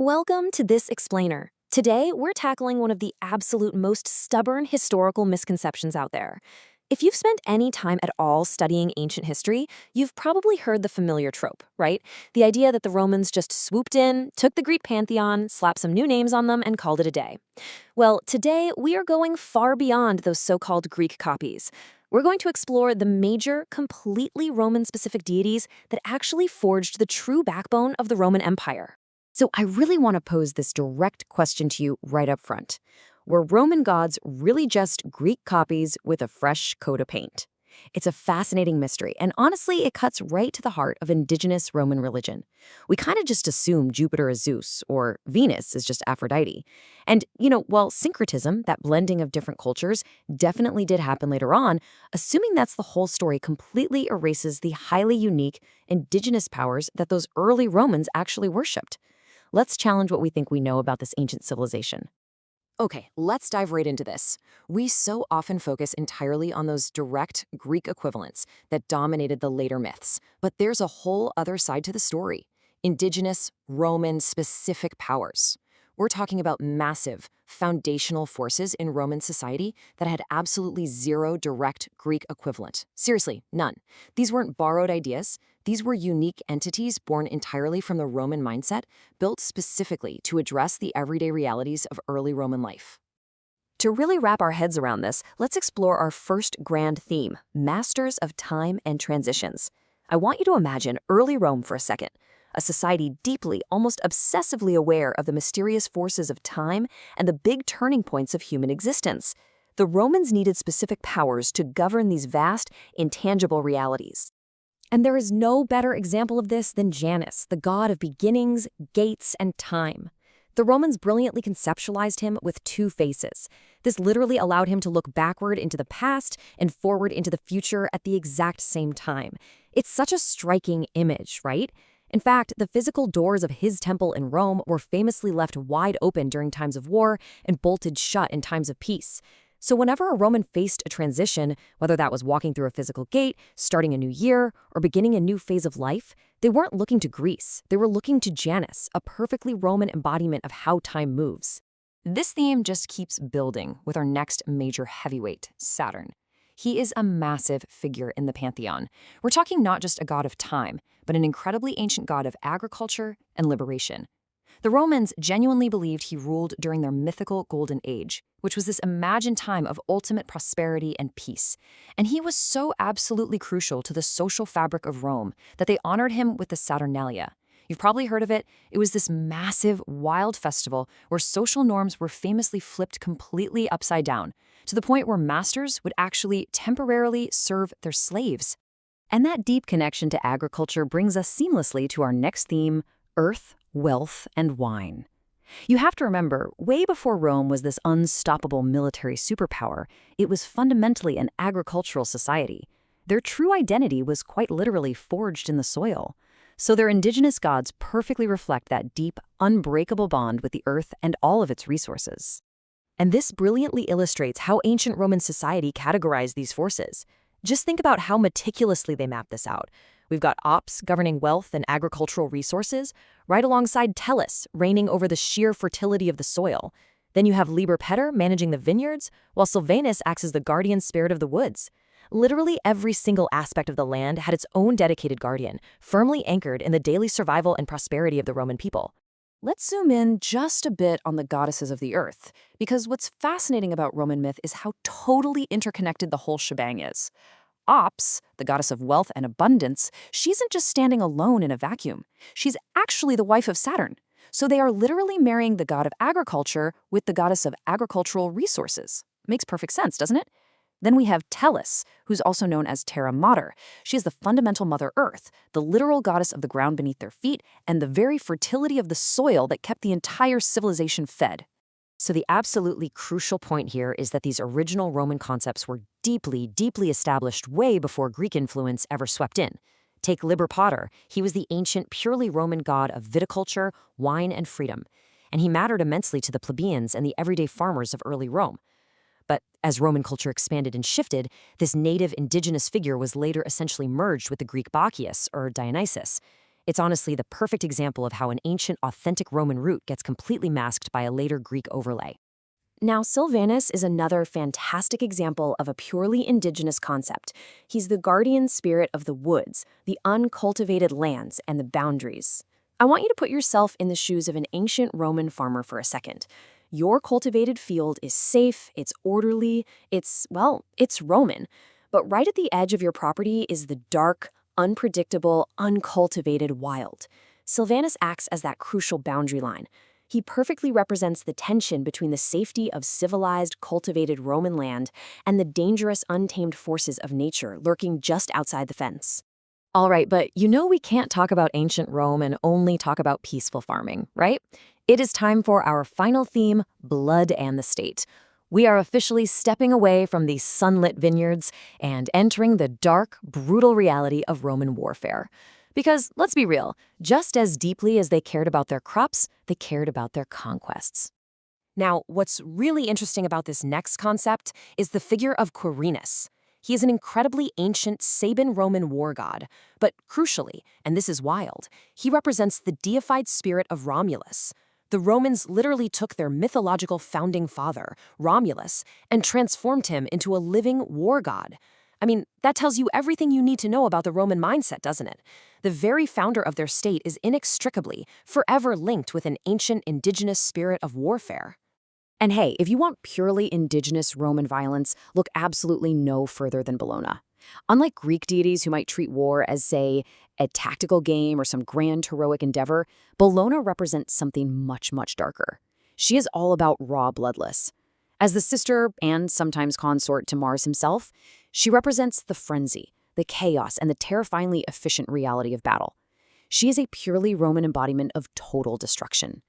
Welcome to This Explainer. Today, we're tackling one of the absolute most stubborn historical misconceptions out there. If you've spent any time at all studying ancient history, you've probably heard the familiar trope, right? The idea that the Romans just swooped in, took the Greek pantheon, slapped some new names on them, and called it a day. Well, today, we are going far beyond those so-called Greek copies. We're going to explore the major, completely Roman-specific deities that actually forged the true backbone of the Roman Empire. So I really want to pose this direct question to you right up front. Were Roman gods really just Greek copies with a fresh coat of paint? It's a fascinating mystery, and honestly, it cuts right to the heart of indigenous Roman religion. We kind of just assume Jupiter is Zeus or Venus is just Aphrodite. And, while syncretism, that blending of different cultures, definitely did happen later on, assuming that's the whole story completely erases the highly unique indigenous powers that those early Romans actually worshipped. Let's challenge what we think we know about this ancient civilization. Okay, let's dive right into this. We so often focus entirely on those direct Greek equivalents that dominated the later myths, but there's a whole other side to the story. Indigenous, Roman-specific powers. We're talking about massive, foundational forces in Roman society that had absolutely zero direct Greek equivalent. Seriously, none. These weren't borrowed ideas. These were unique entities born entirely from the Roman mindset, built specifically to address the everyday realities of early Roman life. To really wrap our heads around this, let's explore our first grand theme, masters of time and transitions. I want you to imagine early Rome for a second, a society deeply, almost obsessively aware of the mysterious forces of time and the big turning points of human existence. The Romans needed specific powers to govern these vast, intangible realities. And there is no better example of this than Janus, the god of beginnings, gates, and time. The Romans brilliantly conceptualized him with two faces. This literally allowed him to look backward into the past and forward into the future at the exact same time. It's such a striking image, right? In fact, the physical doors of his temple in Rome were famously left wide open during times of war and bolted shut in times of peace. So whenever a Roman faced a transition, whether that was walking through a physical gate, starting a new year, or beginning a new phase of life, they weren't looking to Greece. They were looking to Janus, a perfectly Roman embodiment of how time moves. This theme just keeps building with our next major heavyweight, Saturn. He is a massive figure in the pantheon. We're talking not just a god of time, but an incredibly ancient god of agriculture and liberation. The Romans genuinely believed he ruled during their mythical Golden Age, which was this imagined time of ultimate prosperity and peace. And he was so absolutely crucial to the social fabric of Rome that they honored him with the Saturnalia. You've probably heard of it. It was this massive, wild festival where social norms were famously flipped completely upside down, to the point where masters would actually temporarily serve their slaves. And that deep connection to agriculture brings us seamlessly to our next theme, earth, wealth, and wine. You have to remember, way before Rome was this unstoppable military superpower, it was fundamentally an agricultural society. Their true identity was quite literally forged in the soil. So their indigenous gods perfectly reflect that deep, unbreakable bond with the earth and all of its resources. And this brilliantly illustrates how ancient Roman society categorized these forces. Just think about how meticulously they mapped this out. We've got Ops governing wealth and agricultural resources, right alongside Tellus reigning over the sheer fertility of the soil. Then you have Liber Pater managing the vineyards, while Silvanus acts as the guardian spirit of the woods. Literally every single aspect of the land had its own dedicated guardian, firmly anchored in the daily survival and prosperity of the Roman people. Let's zoom in just a bit on the goddesses of the earth, because what's fascinating about Roman myth is how totally interconnected the whole shebang is. Ops, the goddess of wealth and abundance, she isn't just standing alone in a vacuum. She's actually the wife of Saturn. So they are literally marrying the god of agriculture with the goddess of agricultural resources. Makes perfect sense, doesn't it? Then we have Tellus, who's also known as Terra Mater. She is the fundamental Mother Earth, the literal goddess of the ground beneath their feet, and the very fertility of the soil that kept the entire civilization fed. So the absolutely crucial point here is that these original Roman concepts were deeply, deeply established way before Greek influence ever swept in. Take Liber Pater. He was the ancient, purely Roman god of viticulture, wine, and freedom. And he mattered immensely to the plebeians and the everyday farmers of early Rome. But as Roman culture expanded and shifted, this native indigenous figure was later essentially merged with the Greek Bacchus, or Dionysus. It's honestly the perfect example of how an ancient, authentic Roman root gets completely masked by a later Greek overlay. Now, Sylvanus is another fantastic example of a purely indigenous concept. He's the guardian spirit of the woods, the uncultivated lands, and the boundaries. I want you to put yourself in the shoes of an ancient Roman farmer for a second. Your cultivated field is safe, it's orderly, it's Roman. But right at the edge of your property is the dark, unpredictable, uncultivated wild. Sylvanus acts as that crucial boundary line. He perfectly represents the tension between the safety of civilized, cultivated Roman land and the dangerous, untamed forces of nature lurking just outside the fence. All right, but you know we can't talk about ancient Rome and only talk about peaceful farming, right? It is time for our final theme, blood and the state. We are officially stepping away from these sunlit vineyards and entering the dark, brutal reality of Roman warfare. Because, let's be real, just as deeply as they cared about their crops, they cared about their conquests. Now, what's really interesting about this next concept is the figure of Quirinus. He is an incredibly ancient Sabine Roman war god, but crucially, and this is wild, he represents the deified spirit of Romulus. The Romans literally took their mythological founding father, Romulus, and transformed him into a living war god. I mean, that tells you everything you need to know about the Roman mindset, doesn't it? The very founder of their state is inextricably, forever linked with an ancient indigenous spirit of warfare. And hey, if you want purely indigenous Roman violence, look absolutely no further than Bellona. Unlike Greek deities who might treat war as, say, a tactical game or some grand heroic endeavor, Bellona represents something much, much darker. She is all about raw bloodless. As the sister and sometimes consort to Mars himself, she represents the frenzy, the chaos, and the terrifyingly efficient reality of battle. She is a purely Roman embodiment of total destruction.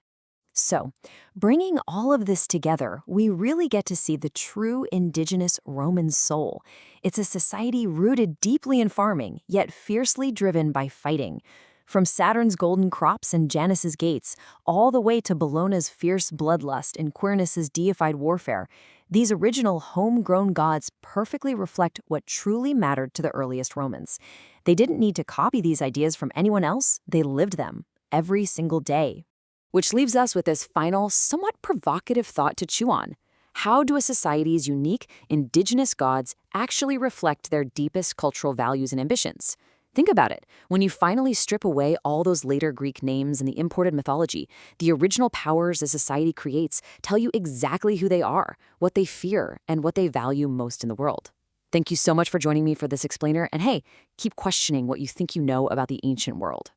So, bringing all of this together, we really get to see the true indigenous Roman soul. It's a society rooted deeply in farming, yet fiercely driven by fighting. From Saturn's golden crops and Janus's gates, all the way to Bellona's fierce bloodlust and Quirinus's deified warfare, these original homegrown gods perfectly reflect what truly mattered to the earliest Romans. They didn't need to copy these ideas from anyone else, they lived them every single day. Which leaves us with this final, somewhat provocative thought to chew on. How do a society's unique, indigenous gods actually reflect their deepest cultural values and ambitions? Think about it. When you finally strip away all those later Greek names and the imported mythology, the original powers a society creates tell you exactly who they are, what they fear, and what they value most in the world. Thank you so much for joining me for this explainer, and hey, keep questioning what you think you know about the ancient world.